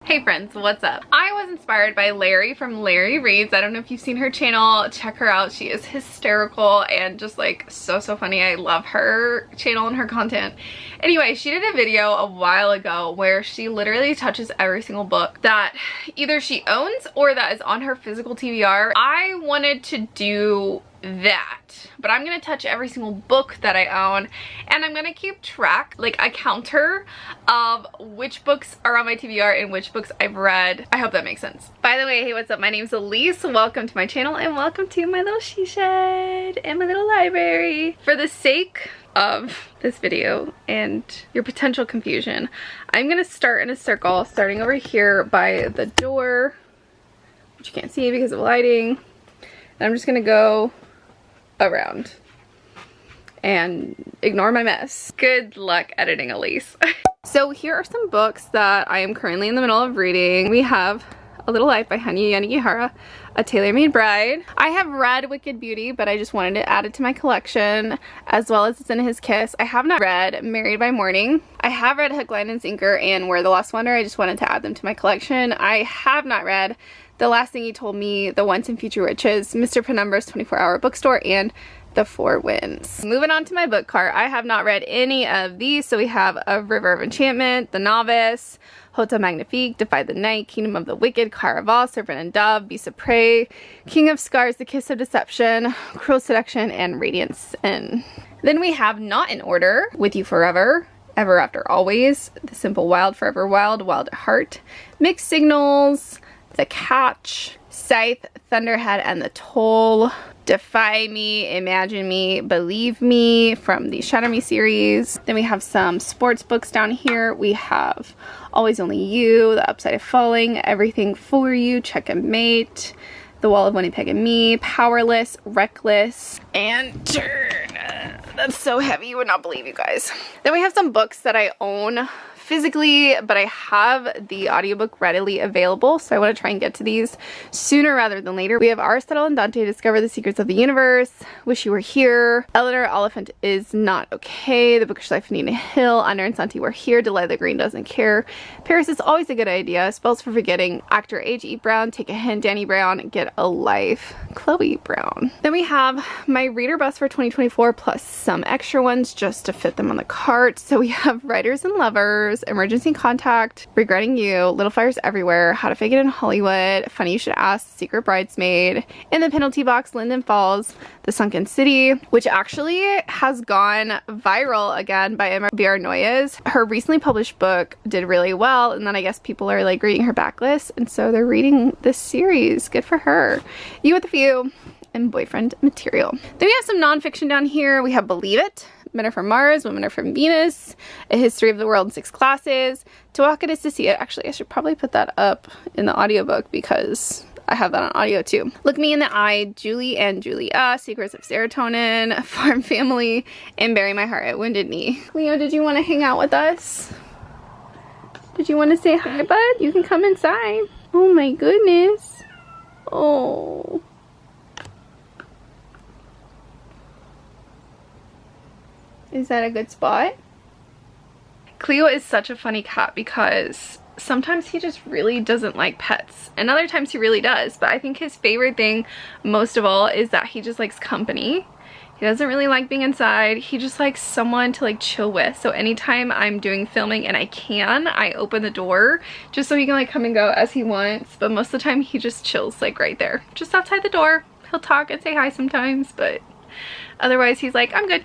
Hey friends, what's up? I was inspired by Larry from Larry Reads. I don't know if you've seen her channel. Check her out. She is hysterical and just like so funny. I love her channel and her content. Anyway, she did a video a while ago where she literally touches every single book that either she owns or that is on her physical TBR. I wanted to do that, but I'm gonna touch every single book that I own, and I'm gonna keep track, like a counter of which books are on my TBR and which books I've read. I hope that makes sense. By the way, hey, what's up? My name's Elise. Welcome to my channel and welcome to my little she shed and my little library. For the sake of this video and your potential confusion, I'm gonna start in a circle, starting over here by the door, which you can't see because of lighting, and I'm just gonna go around and ignore my mess. Good luck editing, Elise. So here are some books that I am currently in the middle of reading. We have A Little Life by Hanya Yanagihara, A Tailor-Made Bride. I have read Wicked Beauty, but I just wanted to add it to my collection, as well as It's in His Kiss. I have not read Married by Morning. I have read Hook, Line, and Sinker and Where the Lost Wonder. I just wanted to add them to my collection. I have not read The Last Thing He Told Me, The Once and Future Witches, Mr. Penumbra's 24-Hour Bookstore, and The Four Winds. Moving on to my book cart, I have not read any of these. So we have A River of Enchantment, The Novice, Hotel Magnifique, Defy the Night, Kingdom of the Wicked, Caraval, Serpent and Dove, Beast of Prey, King of Scars, The Kiss of Deception, Cruel Seduction, and Radiant Sin. Then we have, not in order, With You Forever, Ever After Always, The Simple Wild, Forever Wild, Wild at Heart, Mixed Signals, The Catch, Scythe, Thunderhead and the Toll, Defy Me, Imagine Me, Believe Me from the Shatter Me series. Then we have some sports books down here. We have Always Only You, The Upside of Falling, Everything for You, Check and Mate, The Wall of Winnipeg and Me, Powerless, Reckless, and Turn. That's so heavy, you would not believe, you guys. Then we have some books that I own physically, but I have the audiobook readily available, so I want to try and get to these sooner rather than later. We have Aristotle and Dante Discover the Secrets of the Universe, Wish You Were Here, Eleanor Oliphant Is Not Okay, The Bookish Life of Nina Hill, Honor and Santi Were Here, Delilah Green Doesn't Care, Paris Is Always a Good Idea, Spells for Forgetting, Actor Age Eat Brown, Take a Hint, Danny Brown, Get a Life, Chloe Brown. Then we have my reader bus for 2024 plus some extra ones just to fit them on the cart. So we have Writers and Lovers, Emergency Contact, Regretting You, Little Fires Everywhere, How to Fake It in Hollywood, Funny You Should Ask, Secret Bridesmaid, In the Penalty Box, Linden Falls, The Sunken City, which actually has gone viral again by Emma B.R. Noyes. Her recently published book did really well, and then I guess people are like reading her backlist, and so they're reading this series. Good for her. You with a Few, and Boyfriend Material. Then we have some nonfiction down here. We have Believe It, Men Are From Mars, Women Are From Venus, A History of the World in 6 Classes, To Walk It Is to See It. Actually, I should probably put that up in the audiobook because I have that on audio too. Look Me in the Eye, Julie and Julia, Secrets of Serotonin, Farm Family, and Bury My Heart at Wounded Knee. Leo, did you want to hang out with us? Did you want to say hi, bud? You can come inside. Oh my goodness. Oh. Is that a good spot? Cleo is such a funny cat because sometimes he just really doesn't like pets and other times he really does, but I think his favorite thing most of all is that he just likes company. He doesn't really like being inside. He just likes someone to like chill with. So anytime I'm doing filming and I open the door just so he can like come and go as he wants, but most of the time he just chills like right there, just outside the door. He'll talk and say hi sometimes, but otherwise he's like, I'm good.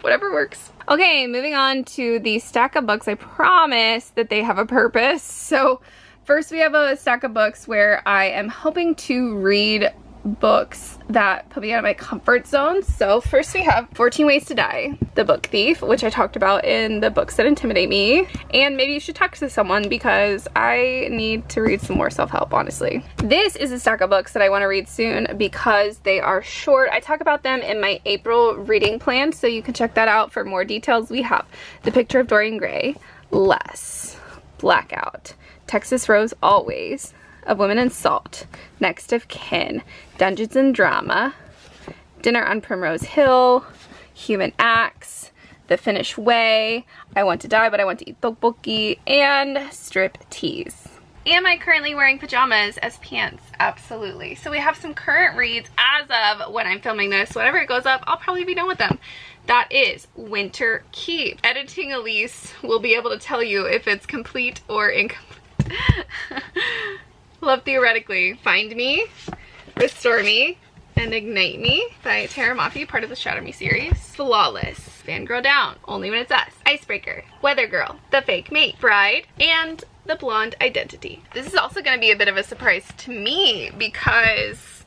Whatever works. Okay, moving on to the stack of books. I promise that they have a purpose. So first we have a stack of books where I am hoping to read books that put me out of my comfort zone. So first we have 14 Ways to Die, The Book Thief, which I talked about in the Books That Intimidate Me. And maybe you should talk to someone because I need to read some more self-help, honestly. This is a stack of books that I want to read soon because they are short. I talk about them in my April reading plan, so you can check that out for more details. We have The Picture of Dorian Gray, Less, Blackout, Texas Rose Always, Of Women in Salt, Next of Kin, Dungeons and Drama, Dinner on Primrose Hill, Human Acts, The Finnish Way, I Want to Die But I Want to Eat Tteokbokki, and Strip Tease. Am I currently wearing pajamas as pants? Absolutely. So we have some current reads as of when I'm filming this. Whenever it goes up, I'll probably be done with them. That is Winter Keep. Editing Elise will be able to tell you if it's complete or incomplete. Love Theoretically. Find Me, Restore Me, and Ignite Me by Tara Mafi, part of the Shatter Me series. Flawless, Fangirl Down, Only When It's Us, Icebreaker, Weather Girl, The Fake Mate, Bride, and The Blonde Identity. This is also going to be a bit of a surprise to me because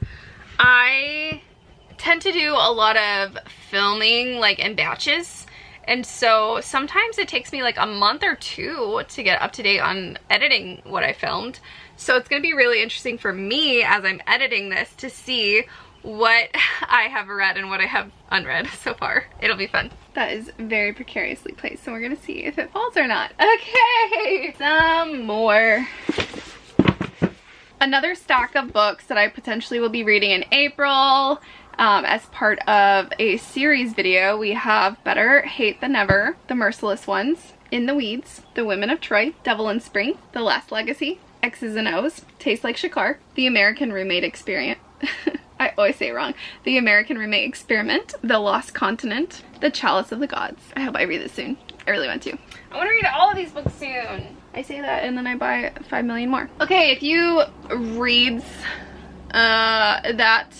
I tend to do a lot of filming like in batches, and so sometimes it takes me like a month or two to get up to date on editing what I filmed. So it's going to be really interesting for me as I'm editing this to see what I have read and what I have unread so far. It'll be fun. That is very precariously placed, so we're gonna see if it falls or not. Okay, some more. Another stack of books that I potentially will be reading in April as part of a series video. We have Better Hate Than Never, The Merciless Ones, In the Weeds, The Women of Troy, Devil in Spring, The Last Legacy, X's and O's, Tastes Like Shakar, The American Roommate Experience. I always say it wrong. The American Roommate Experiment, The Lost Continent, The Chalice of the Gods. I hope I read this soon. I really want to. I want to read all of these books soon. I say that and then I buy 5 million more. Okay, if you reads that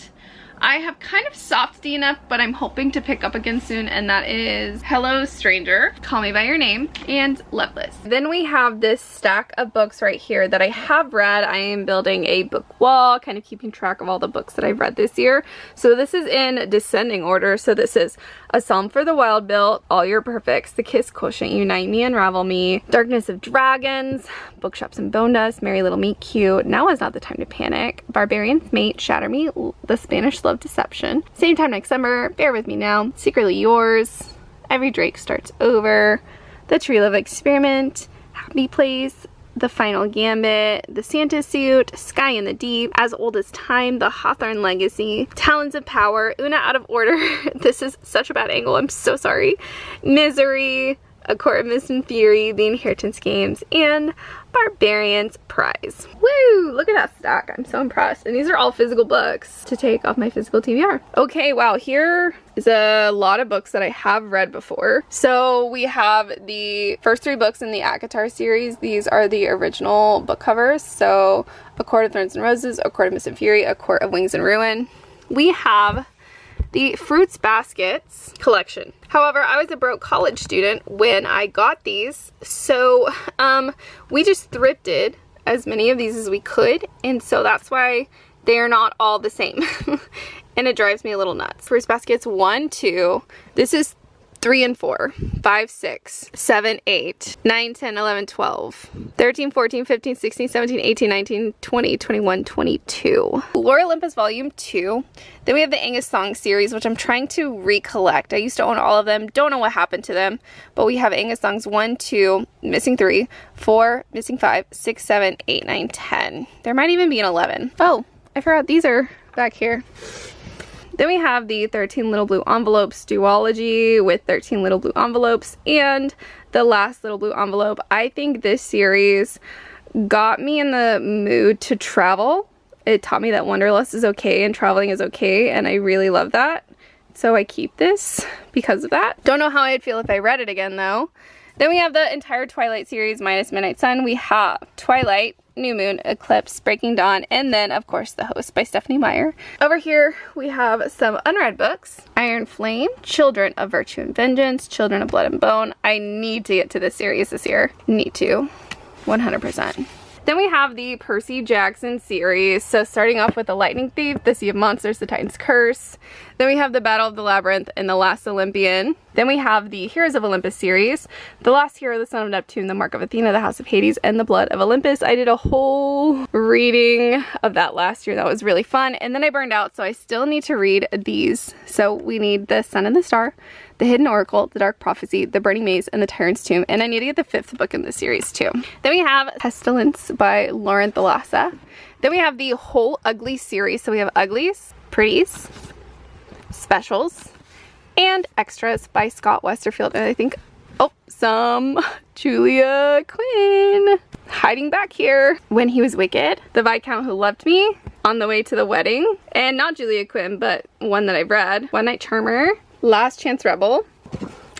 I have kind of soft enough, but I'm hoping to pick up again soon, and that is Hello Stranger, Call Me By Your Name, and Loveless. Then we have this stack of books right here that I have read. I am building a book wall, kind of keeping track of all the books that I've read this year. So this is in descending order. So this is A Psalm for the Wild Built, All Your Perfects, The Kiss Quotient, Unite Me, Unravel Me, Darkness of Dragons, Bookshops and Bone Dust, Merry Little Meet Cute, Now Is Not the Time to Panic, Barbarian's Mate, Shatter Me, The Spanish Love Deception, Same Time Next Summer, Bear With Me Now, Secretly Yours, Every Drake Starts Over, The Tree Love Experiment, Happy Place, The Final Gambit, The Santa Suit, Sky in the Deep, As Old as Time, The Hawthorne Legacy, Talons of Power, Una Out of Order, this is such a bad angle, I'm so sorry, Misery, A Court of Mist and Fury, The Inheritance Games, and Barbarian's Prize. Woo! Look at that stack. I'm so impressed. And these are all physical books to take off my physical TBR. Okay, wow, here is a lot of books that I have read before. So we have the first 3 books in the ACOTAR series. These are the original book covers. So A Court of Thorns and Roses, A Court of Mist and Fury, A Court of Wings and Ruin. We have the Fruits Baskets collection. However, I was a broke college student when I got these, so we just thrifted as many of these as we could, and so that's why they're not all the same. And it drives me a little nuts. Fruits Baskets 1, 2, this is 3 and 4, 5, 6, 7, 8, 9, 10, 11, 12, 13, 14, 15, 16, 17, 18, 19, 20, 21, 22. Lore Olympus Volume 2. Then we have the Angus Song series, which I'm trying to recollect. I used to own all of them. Don't know what happened to them. But we have Angus Songs 1, 2, missing 3, 4, missing 5, 6, 7, 8, 9, 10. There might even be an 11. Oh, I forgot these are back here. Then we have the 13 Little Blue Envelopes duology with 13 Little Blue Envelopes and the last Little Blue Envelope. I think this series got me in the mood to travel. It taught me that wanderlust is okay and traveling is okay, and I really love that. So I keep this because of that. Don't know how I'd feel if I read it again though. Then we have the entire Twilight series minus Midnight Sun. We have Twilight, New Moon, Eclipse, Breaking Dawn, and then of course The Host by Stephanie Meyer. Over here we have some unread books. Iron Flame, Children of Virtue and Vengeance, Children of Blood and Bone. I need to get to this series this year. Need to, 100%. Then we have the Percy Jackson series. So starting off with The Lightning Thief, The Sea of Monsters, The Titan's Curse. Then we have The Battle of the Labyrinth and The Last Olympian. Then we have the Heroes of Olympus series. The Last Hero, The Son of Neptune, The Mark of Athena, The House of Hades, and The Blood of Olympus. I did a whole reading of that last year. That was really fun. And then I burned out, so I still need to read these. So we need The Sun and the Star, The Hidden Oracle, The Dark Prophecy, The Burning Maze, and The Tyrant's Tomb. And I need to get the 5th book in this series too. Then we have Pestilence by Lauren Thalassa. Then we have the whole Ugly series. So we have Uglies, Pretties, Specials, and Extras by Scott Westerfield. And I think, oh, some Julia Quinn. Hiding back here. When He Was Wicked, The Viscount Who Loved Me, On the Way to the Wedding, and not Julia Quinn, but one that I've read, One Night Charmer, Last Chance Rebel.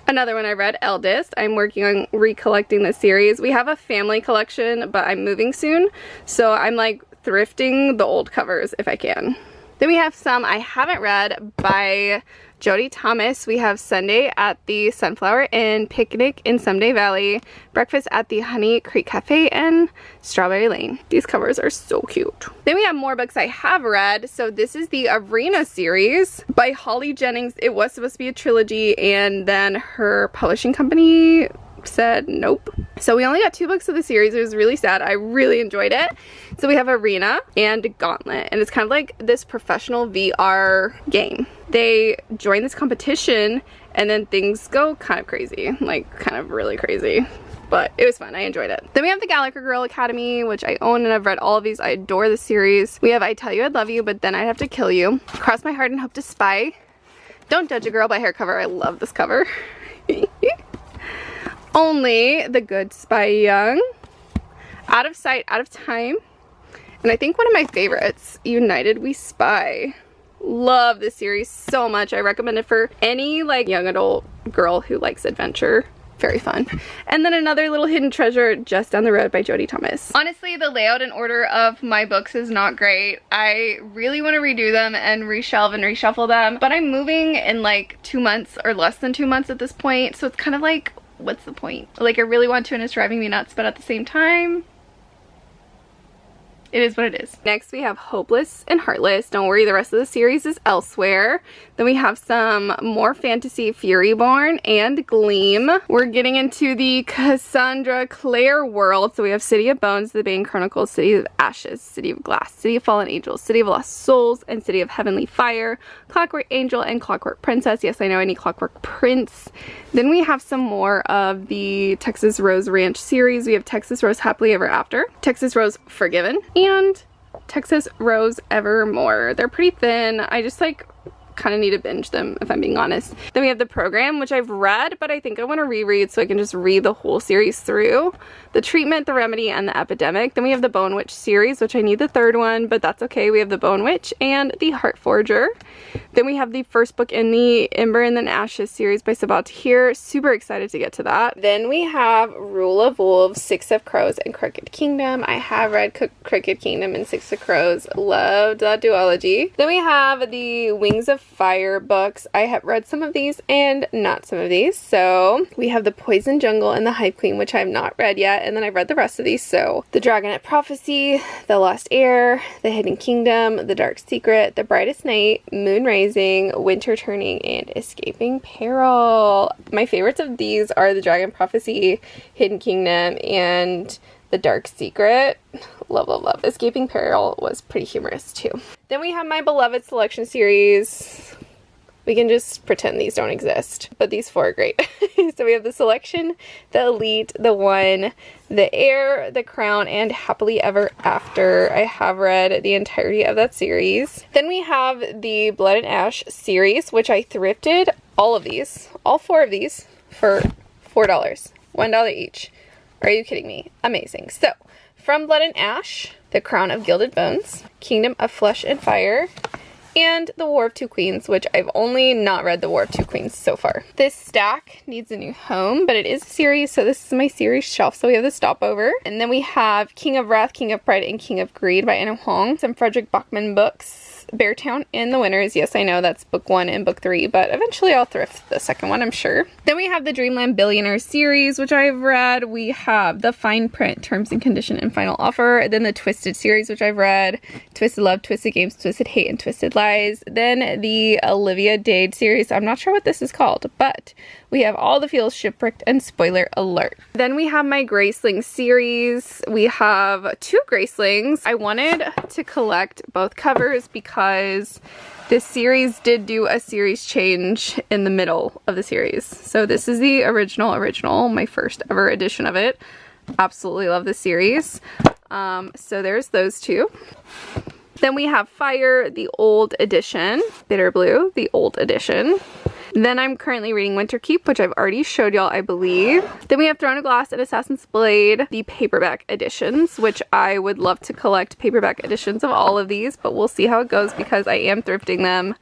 Another one I read, Eldest. I'm working on recollecting the series. We have a family collection, but I'm moving soon, so I'm like thrifting the old covers if I can. Then we have some I haven't read by Jodie Thomas. We have Sunday at the Sunflower Inn, Picnic in Someday Valley, Breakfast at the Honey Creek Cafe, and Strawberry Lane. These covers are so cute. Then we have more books I have read. So this is the Arena series by Holly Jennings. It was supposed to be a trilogy, and then her publishing company said nope. So we only got 2 books of the series. It was really sad. I really enjoyed it. So we have Arena and Gauntlet, and it's kind of like this professional VR game. They join this competition and then things go kind of crazy, like kind of really crazy, but it was fun. I enjoyed it. Then we have the Gallagher Girl Academy, which I own and I've read all of these. I adore the series. We have I Tell You I'd Love You, But Then I'd Have to Kill You, Cross My Heart and Hope to Spy, Don't Judge a Girl by Hair Cover. I love this cover. Only the Good Spy Young, Out of Sight, Out of Time, and I think one of my favorites, United We Spy. Love this series so much. I recommend it for any like young adult girl who likes adventure. Very fun. And then another little hidden treasure, Just Down the Road by Jodie Thomas. Honestly, the layout and order of my books is not great. I really want to redo them and reshelve and reshuffle them, but I'm moving in like 2 months or less than 2 months at this point, so it's kind of like, what's the point? Like, I really want to and it's driving me nuts, but at the same time, it is what it is. Next we have Hopeless and Heartless. Don't worry, the rest of the series is elsewhere. Then we have some more fantasy, Furyborn and Gleam. We're getting into the Cassandra Clare world. So we have City of Bones, The Bane Chronicles, City of Ashes, City of Glass, City of Fallen Angels, City of Lost Souls, and City of Heavenly Fire, Clockwork Angel, and Clockwork Princess. Yes, I know I need Clockwork Prince. Then we have some more of the Texas Rose Ranch series. We have Texas Rose Happily Ever After, Texas Rose Forgiven, and Texas Rose Evermore. They're pretty thin. I just like kind of need to binge them if I'm being honest. Then we have The Program, which I've read, but I think I want to reread so I can just read the whole series through. The Treatment, The Remedy, and The Epidemic. Then we have the Bone Witch series, which I need the 3rd one, but that's okay. We have the Bone Witch and the Heart Forger. Then we have the first book in the Ember and Then Ashes series by Sabaa Tahir. Super excited to get to that. Then we have Rule of Wolves, Six of Crows, and Crooked Kingdom. I have read Crooked Kingdom and Six of Crows. Loved that duology. Then we have the Wings of Fire books. I have read some of these and not some of these. So we have the Poison Jungle and the Hype Queen, which I have not read yet, and then I've read the rest of these. So the Dragonette Prophecy, The Lost Heir, The Hidden Kingdom, The Dark Secret, The Brightest Night, Moon Rising, Winter Turning, and Escaping Peril. My favorites of these are The Dragon Prophecy, Hidden Kingdom, and The Dark Secret. Love, love, love. Escaping Peril was pretty humorous too. Then we have my beloved selection series. We can just pretend these don't exist, but these 4 are great. So we have the Selection, the Elite, the One, the Heir, the Crown, and Happily Ever After. I have read the entirety of that series. Then we have the Blood and Ash series, which I thrifted all of these, all 4 of these, for $4. $1 each. Are you kidding me? Amazing. So, from Blood and Ash, The Crown of Gilded Bones, Kingdom of Flesh and Fire, and The War of Two Queens, which I've only not read The War of Two Queens so far. This stack needs a new home, but it is a series, so this is my series shelf, so we have the Stopover. And then we have King of Wrath, King of Pride, and King of Greed by Anna Huang. Some Frederick Bachman books. Beartown and The Winners. Yes, I know that's book 1 and book 3, but eventually I'll thrift the second one, I'm sure. Then we have the Dreamland Billionaire series, which I've read. We have the Fine Print, Terms and Condition, and Final Offer. Then the Twisted series, which I've read. Twisted Love, Twisted Games, Twisted Hate, and Twisted Lies. Then the Olivia Dade series. I'm not sure what this is called, but we have All the Feels, Shipwrecked, and Spoiler Alert. Then we have my Graceling series. We have 2 Gracelings. I wanted to collect both covers because this series did do a series change in the middle of the series. So this is the original, my first ever edition of it. Absolutely love this series. So there's those 2. Then we have Fire, the old edition. Bitter Blue, the old edition. Then I'm currently reading Winter Keep, which I've already showed y'all, I believe. Then we have Throne of Glass and Assassin's Blade, the paperback editions, which I would love to collect paperback editions of all of these, but we'll see how it goes because I am thrifting them.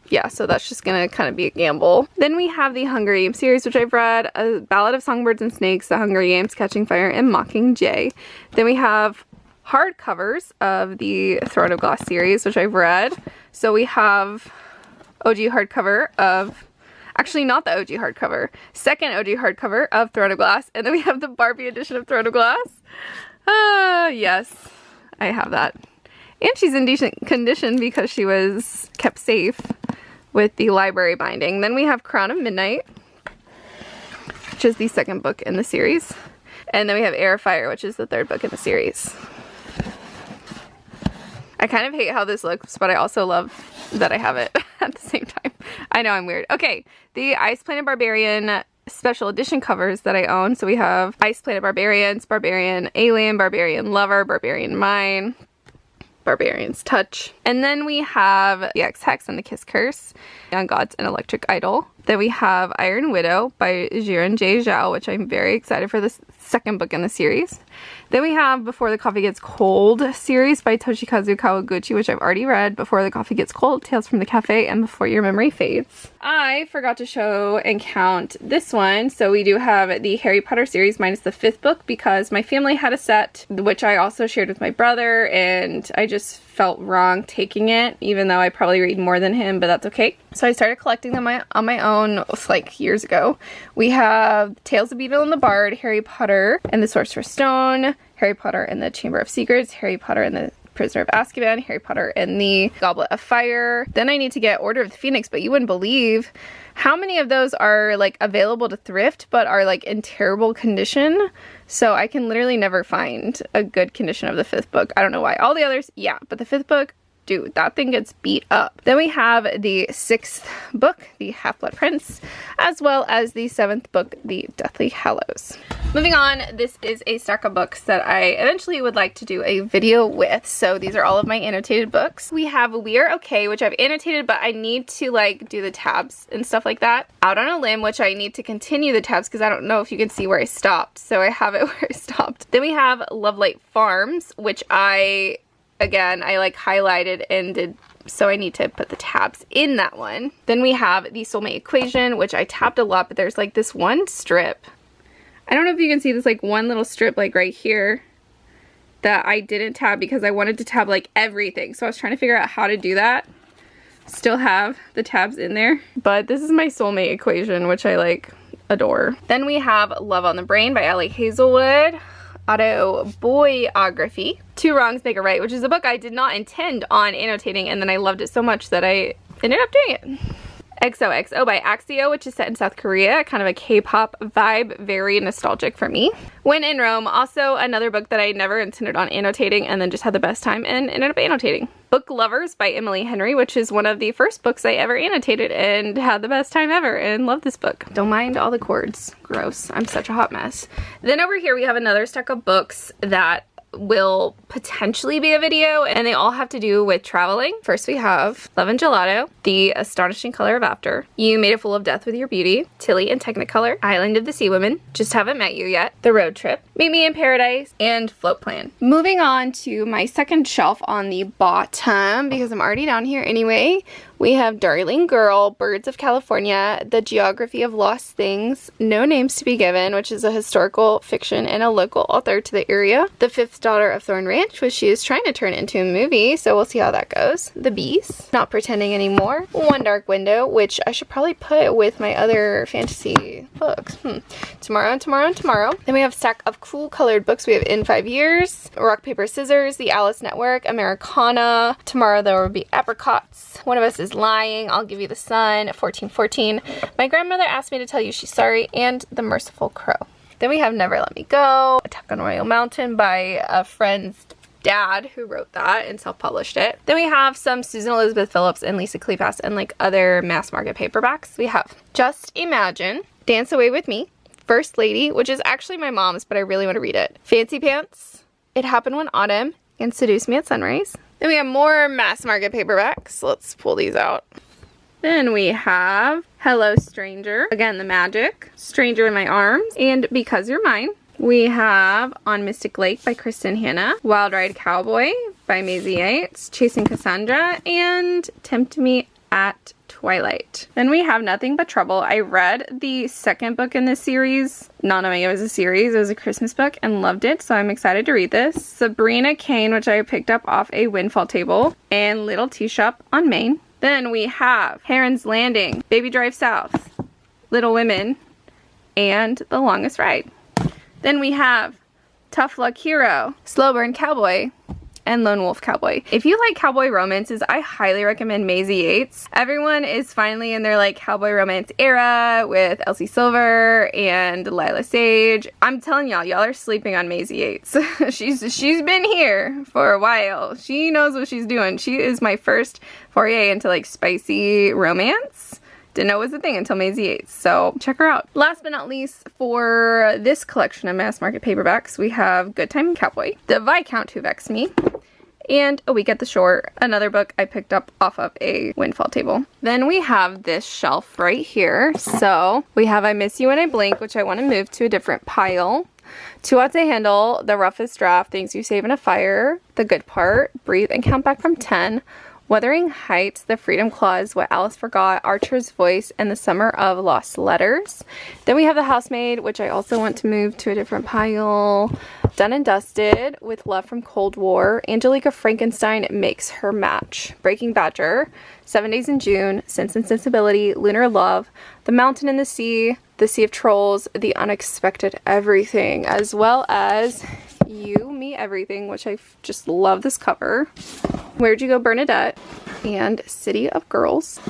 Yeah, so that's just gonna kind of be a gamble. Then we have the Hunger Games series, which I've read, A Ballad of Songbirds and Snakes, The Hunger Games, Catching Fire, and Mockingjay. Then we have hardcovers of the Throne of Glass series, which I've read. So we have OG hardcover of, actually not the OG hardcover, second OG hardcover of Throne of Glass, and then we have the Barbie edition of Throne of Glass. Yes, I have that. And she's in decent condition because she was kept safe with the library binding. Then we have Crown of Midnight, which is the second book in the series. And then we have Air of Fire, which is the third book in the series. I kind of hate how this looks, but I also love that I have it at the same time. I know I'm weird. Okay, the Ice Planet Barbarian special edition covers that I own. So we have Ice Planet Barbarians, Barbarian Alien, Barbarian Lover, Barbarian Mine, Barbarian's Touch. And then we have The X-Hex and the Kiss Curse, Young Gods and Electric Idol. Then we have Iron Widow by Jiren J. Zhao, which I'm very excited for, this second book in the series. Then we have Before the Coffee Gets Cold series by Toshikazu Kawaguchi, which I've already read. Before the Coffee Gets Cold, Tales from the Cafe, and Before Your Memory Fades. I forgot to show and count this one. So we do have the Harry Potter series minus the 5th book because my family had a set, which I also shared with my brother, and I just felt wrong taking it, even though I probably read more than him, but that's okay. So I started collecting them on my own like years ago. We have Tales of Beedle and the Bard, Harry Potter and the Sorcerer's Stone, Harry Potter and the Chamber of Secrets, Harry Potter and the Prisoner of Azkaban, Harry Potter and the Goblet of Fire. Then I need to get Order of the Phoenix, but you wouldn't believe how many of those are like available to thrift but are like in terrible condition. So I can literally never find a good condition of the 5th book. I don't know why. All the others, yeah, but the 5th book, dude, that thing gets beat up. Then we have the 6th book, the Half-Blood Prince, as well as the 7th book, the Deathly Hallows. Moving on, this is a stack of books that I eventually would like to do a video with. So these are all of my annotated books. We have We Are Okay, which I've annotated, but I need to like do the tabs and stuff like that. Out on a Limb, which I need to continue the tabs because I don't know if you can see where I stopped. So I have it where I stopped. Then we have Lovelight Farms, which again, I like highlighted and did, so I need to put the tabs in that one. Then we have The Soulmate Equation, which I tabbed a lot, but there's like this one strip. I don't know if you can see this like one little strip like right here that I didn't tab because I wanted to tab like everything. So I was trying to figure out how to do that. Still have the tabs in there. But this is my Soulmate Equation, which I like adore. Then we have Love on the Brain by Ellie Hazelwood. Autobiography. Two Wrongs Make a Right, which is a book I did not intend on annotating, and then I loved it so much that I ended up doing it. XOXO by Axio, which is set in South Korea, kind of a K-pop vibe, very nostalgic for me. When in Rome, also another book that I never intended on annotating and then just had the best time and ended up annotating. Book Lovers by Emily Henry, which is one of the first books I ever annotated and had the best time ever and love this book. Don't mind all the cords. Gross. I'm such a hot mess. Then over here we have another stack of books that will potentially be a video, and they all have to do with traveling. First we have Love and Gelato, The Astonishing Color of After, You Made a Fool of Death with Your Beauty, Tilly and Technicolor, Island of the Sea Women, Just Haven't Met You Yet, The Road Trip, Meet Me in Paradise, and Float Plan. Moving on to my second shelf on the bottom, because I'm already down here anyway, we have Darling Girl, Birds of California, The Geography of Lost Things, No Names to be Given, which is a historical fiction and a local author to the area, The Fifth Daughter of Thorn Ranch, which she is trying to turn into a movie, so we'll see how that goes. The Beast, Not Pretending Anymore, One Dark Window, which I should probably put with my other fantasy books. Tomorrow and Tomorrow and Tomorrow. Then we have a stack of cool colored books. We have In 5 Years, Rock, Paper, Scissors, The Alice Network, Americana, Tomorrow There Will Be Apricots, One of Us Is Lying, I'll Give You the Sun, 1414, My Grandmother Asked Me to Tell You She's Sorry, and The Merciful Crow. Then we have Never Let Me Go, Attack on Royal Mountain by a friend's dad who wrote that and self-published it. Then we have some Susan Elizabeth Phillips and Lisa Kleypas and like other mass market paperbacks. We have Just Imagine, Dance Away With Me, First Lady, which is actually my mom's, but I really want to read it, Fancy Pants, It Happened One Autumn, and Seduce Me at Sunrise. Then we have more mass market paperbacks. Let's pull these out. Then we have Hello Stranger, again the magic, Stranger in My Arms, and Because You're Mine. We have On Mystic Lake by Kristen Hanna, Wild Ride Cowboy by Maisie Yates, Chasing Cassandra, and Tempt Me at Twilight. Then we have Nothing But Trouble. I read the second book in this series, not knowing it was a series, it was a Christmas book, and loved it, so I'm excited to read this. Sabrina Kane, which I picked up off a Windfall table, and Little Tea Shop on Main. Then we have Heron's Landing, Baby Drive South, Little Women, and The Longest Ride. Then we have Tough Luck Hero, Slow Burn Cowboy, and Lone Wolf Cowboy. If you like cowboy romances, I highly recommend Maisie Yates. Everyone is finally in their like cowboy romance era with Elsie Silver and Lila Sage. I'm telling y'all are sleeping on Maisie Yates. she's been here for a while. She knows what she's doing. She is my first foray into like spicy romance. Didn't know it was a thing until Maisie Yates, so check her out. Last but not least, for this collection of mass market paperbacks, we have Good Time Cowboy, The Viscount Who Vexed Me, and A Week at the Shore, another book I picked up off of a Windfall table. Then we have this shelf right here. So we have I Miss You When I Blink, which I want to move to a different pile. Two Oughts to Handle, The Roughest Draft, Things You Save in a Fire, The Good Part, Breathe and Count Back from 10, Wuthering Heights, The Freedom Clause, What Alice Forgot, Archer's Voice, and The Summer of Lost Letters. Then we have The Housemaid, which I also want to move to a different pile. Done and Dusted, With Love from Cold War, Angelica Frankenstein Makes Her Match, Breaking Badger, 7 Days in June, Sense and Sensibility, Lunar Love, The Mountain and the Sea of Trolls, The Unexpected Everything, as well as You, Me, Everything, which I just love this cover. Where'd You Go, Bernadette, and City of Girls.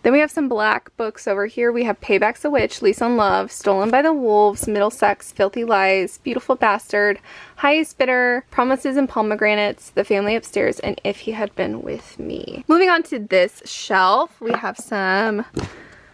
Then we have some black books over here. We have Payback's a Witch, Lease on Love, Stolen by the Wolves, Middlesex, Filthy Lies, Beautiful Bastard, Highest Bidder, Promises and Pomegranates, The Family Upstairs, and If He Had Been With Me. Moving on to this shelf, we have some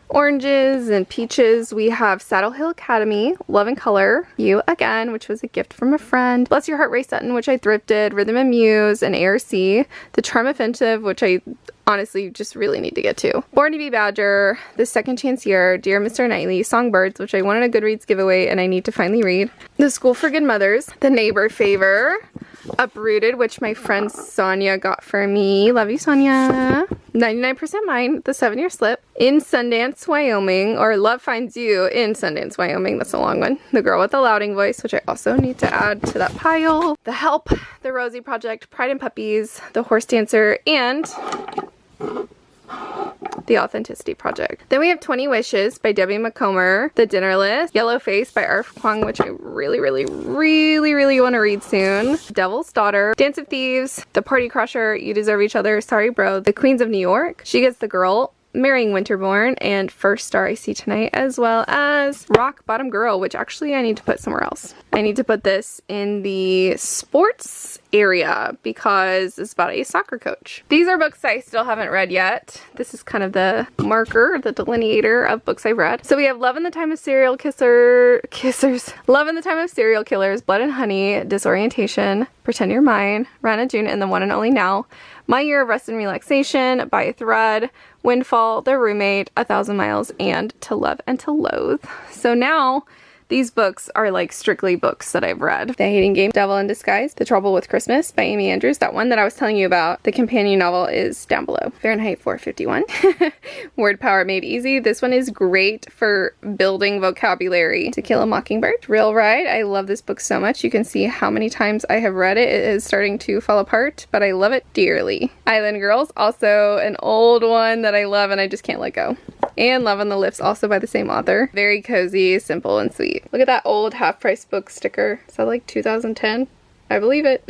oranges and peaches. We have Saddle Hill Academy, Love and Color, You Again, which was a gift from a friend, Bless Your Heart, Ray Sutton, which I thrifted, Rhythm and Muse, and ARC, The Charm Offensive, which I honestly just really need to get to, Born to Be Badger, The Second Chance Year, Dear Mr. Knightley, Songbirds, which I wanted a Goodreads giveaway and I need to finally read, The School for Good Mothers, The Neighbor Favor, Uprooted, which my friend Sonia got for me. Love you, Sonia. 99% Mine, The 7-Year Slip, In Sundance, Wyoming, or Love Finds You in Sundance, Wyoming. That's a long one. The Girl with the Louding Voice, which I also need to add to that pile. The Help, The Rosie Project, Pride and Puppies, The Horse Dancer, and The Authenticity Project. Then we have 20 Wishes by Debbie McComber, The Dinner List, Yellow Face by Arf Kwong, which I really want to read soon, Devil's Daughter, Dance of Thieves, The Party Crusher, You Deserve Each Other, Sorry Bro, The Queens of New York, She Gets the Girl, Marrying Winterborn, and First Star I See Tonight, as well as Rock Bottom Girl, which actually I need to put somewhere else. I need to put this in the sports area because it's about a soccer coach. These are books I still haven't read yet. This is kind of the marker, the delineator of books I've read. So we have Love in the Time of Serial Kissers, Love in the Time of Serial Killers, Blood and Honey, Disorientation, Pretend You're Mine, Rana June, and The One and Only Now, My Year of Rest and Relaxation, By a Thread, Windfall, The Roommate, 1,000 Miles, and To Love and to Loathe. So now these books are like strictly books that I've read. The Hating Game, Devil in Disguise, The Trouble with Christmas by Amy Andrews. That one that I was telling you about, the companion novel, is down below. Fahrenheit 451. Word Power Made Easy. This one is great for building vocabulary. To Kill a Mockingbird. Real Ride. I love this book so much. You can see how many times I have read it. It is starting to fall apart, but I love it dearly. Island Girls, also an old one that I love and I just can't let go. And Love on the Lips, also by the same author. Very cozy, simple, and sweet. Look at that old half-price book sticker. Is that like 2010? I believe it.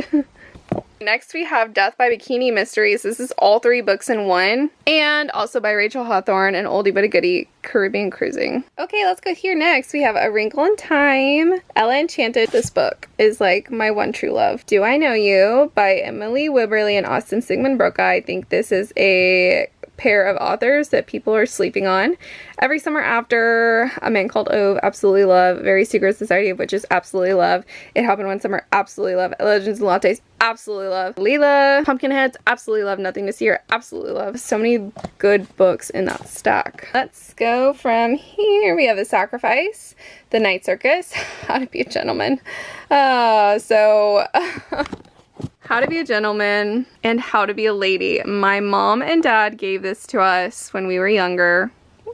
Next we have Death by Bikini Mysteries. This is all 3 books in one. And also by Rachel Hawthorne, an oldie but a goodie, Caribbean Cruising. Okay, let's go here next. We have A Wrinkle in Time, Ella Enchanted. This book is like my one true love. Do I Know You by Emily Wibberley and Austin Sigmund Broca. I think this is a pair of authors that people are sleeping on. Every Summer After, A Man Called Ove, absolutely love. Very Secret Society of Witches, absolutely love. It Happened One Summer, absolutely love. Legends and Lattes, absolutely love. Leela, Pumpkinheads, absolutely love. Nothing to See Here, absolutely love. So many good books in that stack. Let's go from here. We have The Sacrifice, The Night Circus, How to Be a Gentleman. How to Be a Gentleman and How to Be a Lady. My mom and dad gave this to us when we were younger,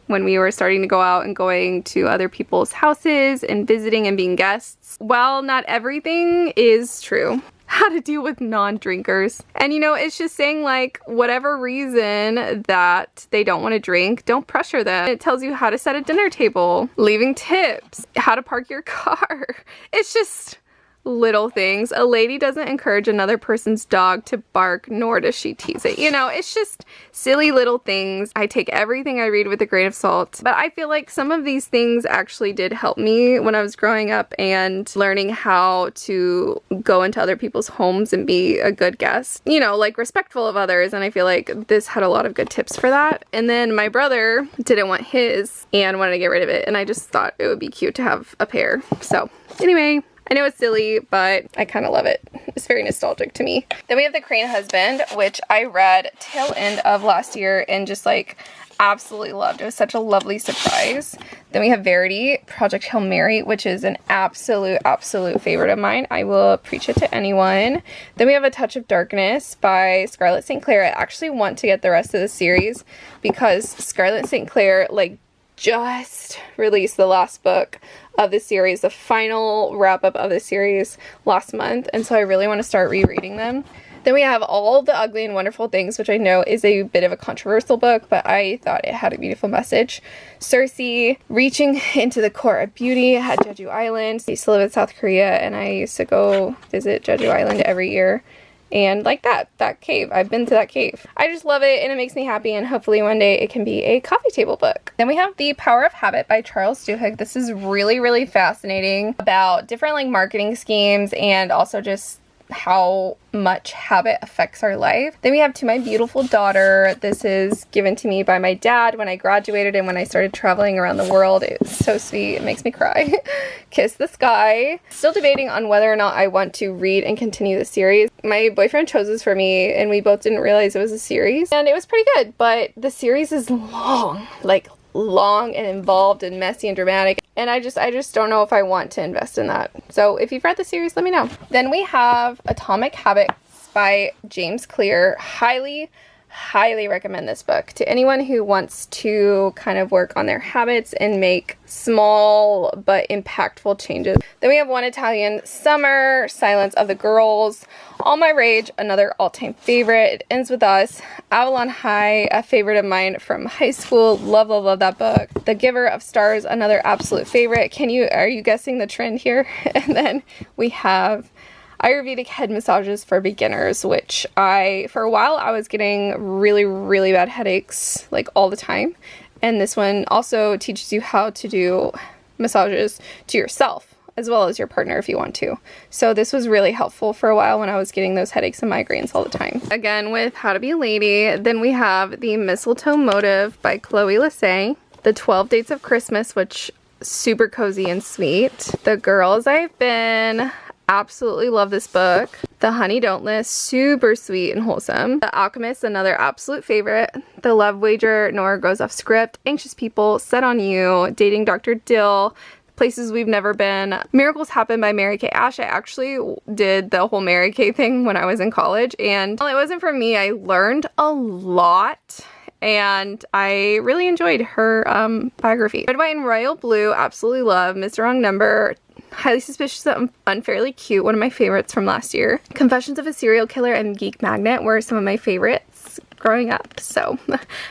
when we were starting to go out and going to other people's houses and visiting and being guests. While not everything is true, how to deal with non-drinkers. And you know, it's just saying like, whatever reason that they don't want to drink, don't pressure them. It tells you how to set a dinner table, leaving tips, how to park your car. It's just little things. A lady doesn't encourage another person's dog to bark, nor does she tease it. You know, it's just silly little things. I take everything I read with a grain of salt, but I feel like some of these things actually did help me when I was growing up and learning how to go into other people's homes and be a good guest, you know, like respectful of others. And I feel like this had a lot of good tips for that. And then my brother didn't want his and wanted to get rid of it, and I just thought it would be cute to have a pair. So anyway, I know it's silly, but I kind of love it. It's very nostalgic to me. Then we have The Crane Husband, which I read tail end of last year and just like absolutely loved. It was such a lovely surprise. Then we have Verity, Project Hail Mary, which is an absolute favorite of mine. I will preach it to anyone. Then we have A Touch of Darkness by Scarlett St. Clair. I actually want to get the rest of the series because Scarlett St. Clair like just released the last book of the series, the final wrap-up of the series last month, and so I really want to start rereading them. Then we have All the Ugly and Wonderful Things, which I know is a bit of a controversial book, but I thought it had a beautiful message. Circe, Reaching into the Core of Beauty at Jeju Island. I used to live in South Korea, and I used to go visit Jeju Island every year. And like that cave, I've been to that cave. I just love it and it makes me happy, and hopefully one day it can be a coffee table book. Then we have The Power of Habit by Charles Duhigg. This is really fascinating about different like marketing schemes and also just how much habit affects our life. Then we have To My Beautiful Daughter. This is given to me by my dad when I graduated and when I started traveling around the world. It's so sweet. It makes me cry. Kiss the Sky. Still debating on whether or not I want to read and continue the series. My boyfriend chose this for me and we both didn't realize it was a series, and it was pretty good, but the series is long, like long and involved and messy and dramatic, and I just don't know if I want to invest in that. So if you've read the series, let me know. Then we have Atomic Habits by James Clear. Highly recommend this book to anyone who wants to kind of work on their habits and make small but impactful changes. Then we have One Italian Summer, Silence of the Girls, All My Rage, another all-time favorite. It Ends With Us, Avalon High, a favorite of mine from high school. Love that book. The Giver of Stars, another absolute favorite. Are you guessing the trend here? And then we have Ayurvedic Head Massages for Beginners, which for a while I was getting really bad headaches like all the time, and this one also teaches you how to do massages to yourself as well as your partner if you want to. So this was really helpful for a while when I was getting those headaches and migraines all the time. Again with How to Be a Lady. Then we have The Mistletoe Motive by Chloe Lassay, The 12 Dates of Christmas, which super cozy and sweet. The Girls I've Been. Absolutely love this book. The Honey Don't List, super sweet and wholesome. The Alchemist, another absolute favorite. The Love Wager, Nora Goes Off Script. Anxious People, Set on You, Dating Dr. Dill, Places We've Never Been. Miracles Happen by Mary Kay Ash. I actually did the whole Mary Kay thing when I was in college, and while it wasn't for me, I learned a lot. And I really enjoyed her biography. Red, White, and Royal Blue, absolutely love. Mr. Wrong Number, Highly Suspicious and Unfairly Cute, one of my favorites from last year. Confessions of a Serial Killer and Geek Magnet were some of my favorites growing up, so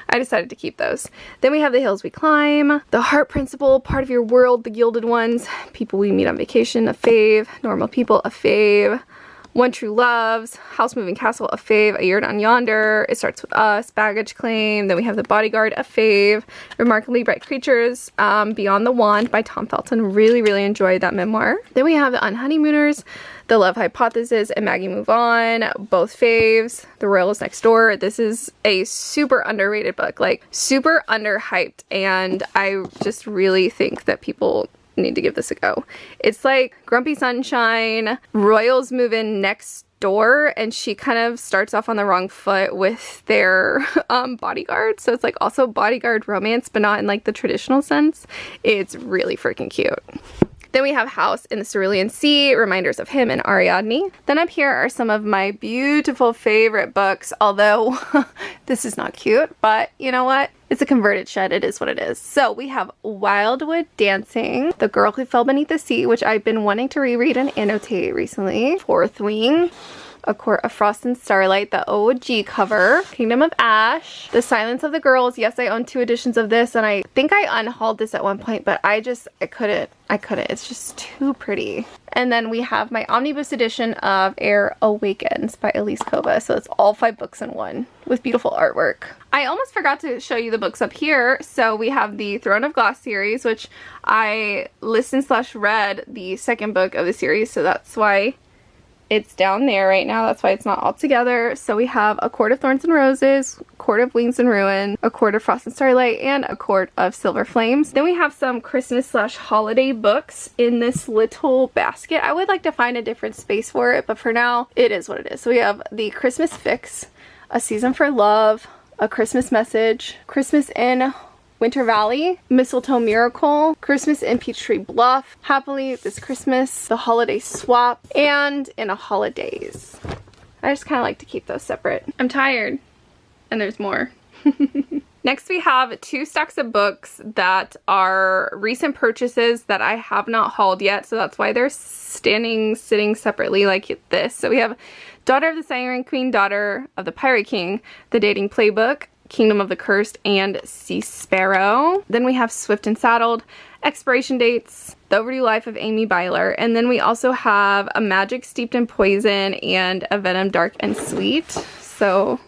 I decided to keep those. Then we have The Hills We Climb, The Heart Principle, Part of Your World, The Gilded Ones, People We Meet on Vacation, a fave, Normal People, a fave, One True Loves, House Moving Castle, a fave. A Year Down Yonder, It Starts With Us, Baggage Claim. Then we have The Bodyguard, a fave. Remarkably Bright Creatures, Beyond the Wand by Tom Felton. Really, really enjoyed that memoir. Then we have The Unhoneymooners, The Love Hypothesis, and Maggie Move On, both faves. The Royals Next Door. This is a super underrated book, like super underhyped, and I just really think that people need to give this a go. It's like Grumpy Sunshine, Royals move in next door, and she kind of starts off on the wrong foot with their bodyguard. So it's like also bodyguard romance, but not in like the traditional sense. It's really freaking cute. Then we have House in the Cerulean Sea, Reminders of Him and Ariadne. Then up here are some of my beautiful favorite books, although this is not cute, but you know what? It's a converted shed. It is what it is. So we have Wildwood Dancing, The Girl Who Fell Beneath the Sea, which I've been wanting to reread and annotate recently. Fourth Wing, A Court of Frost and Starlight, the OG cover. Kingdom of Ash, The Silence of the Girls. Yes, I own 2 editions of this, and I think I unhauled this at one point, but I couldn't. It's just too pretty. And then we have my omnibus edition of Air Awakens by Elise. So it's all 5 books in one with beautiful artwork. I almost forgot to show you the books up here. So we have the Throne of Glass series, which I listened/read the 2nd book of the series, so that's why it's down there right now. That's why it's not all together. So we have A Court of Thorns and Roses, Court of Wings and Ruin, A Court of Frost and Starlight, and A Court of Silver Flames. Then we have some Christmas/holiday books in this little basket. I would like to find a different space for it, but for now, it is what it is. So we have the Christmas Fix, A Season for Love, A Christmas Message, Christmas in Winter Valley, Mistletoe Miracle, Christmas in Peachtree Bluff, Happily This Christmas, The Holiday Swap, and In a Holidays. I just kind of like to keep those separate. I'm tired, and there's more. Next we have 2 stacks of books that are recent purchases that I have not hauled yet, so that's why they're sitting separately like this. So we have Daughter of the Siren Queen, Daughter of the Pirate King, The Dating Playbook, Kingdom of the Cursed, and Sea Sparrow. Then we have Swift and Saddled, Expiration Dates, The Overdue Life of Amy Byler, and then we also have A Magic Steeped in Poison and A Venom Dark and Sweet. So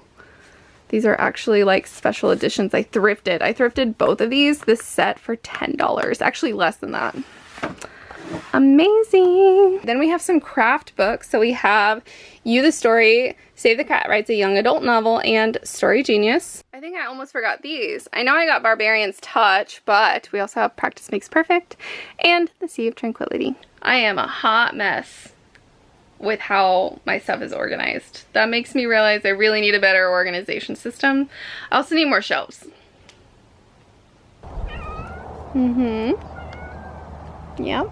these are actually like special editions. I thrifted both of these, this set, for $10. Actually less than that. Amazing. Then we have some craft books. So we have You the Story, Save the Cat Writes a Young Adult Novel, and Story Genius. I think I almost forgot these. I know I got Barbarian's Touch, but we also have Practice Makes Perfect and The Sea of Tranquility. I am a hot mess with how my stuff is organized. That makes me realize I really need a better organization system. I also need more shelves. Yep.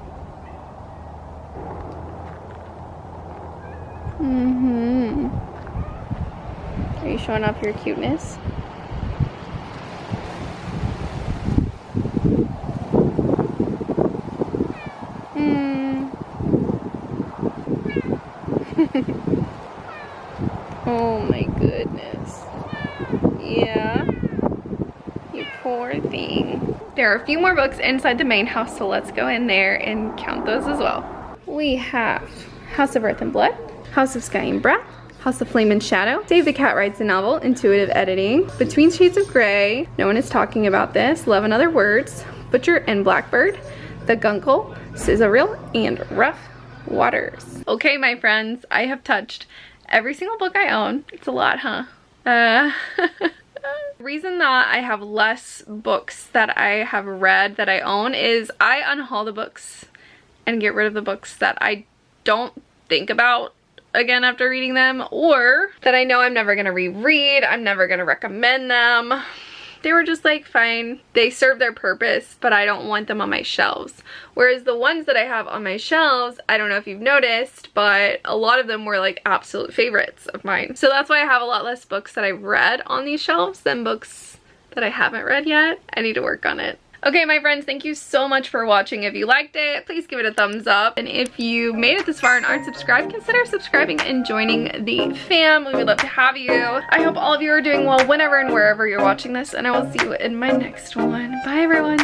Are you showing off your cuteness? Oh my goodness. Yeah. You poor thing. There are a few more books inside the main house, so let's go in there and count those as well. We have House of Earth and Blood, House of Sky and Breath, House of Flame and Shadow, Save the Cat Writes a Novel, Intuitive Editing, Between Shades of Grey, No One Is Talking About This, Love and Other Words, Butcher and Blackbird, The Guncle, Sizzle Reel, and Rough Waters. Okay, my friends, I have touched every single book I own. It's a lot, huh? The reason that I have less books that I have read that I own is I unhaul the books and get rid of the books that I don't think about again after reading them, or that I know I'm never gonna reread, I'm never gonna recommend them. They were just like fine, they serve their purpose, but I don't want them on my shelves. Whereas the ones that I have on my shelves, I don't know if you've noticed, but a lot of them were like absolute favorites of mine. So that's why I have a lot less books that I've read on these shelves than books that I haven't read yet. I need to work on it. Okay, my friends, thank you so much for watching. If you liked it, please give it a thumbs up. And if you made it this far and aren't subscribed, consider subscribing and joining the fam. We would love to have you. I hope all of you are doing well whenever and wherever you're watching this, and I will see you in my next one. Bye, everyone.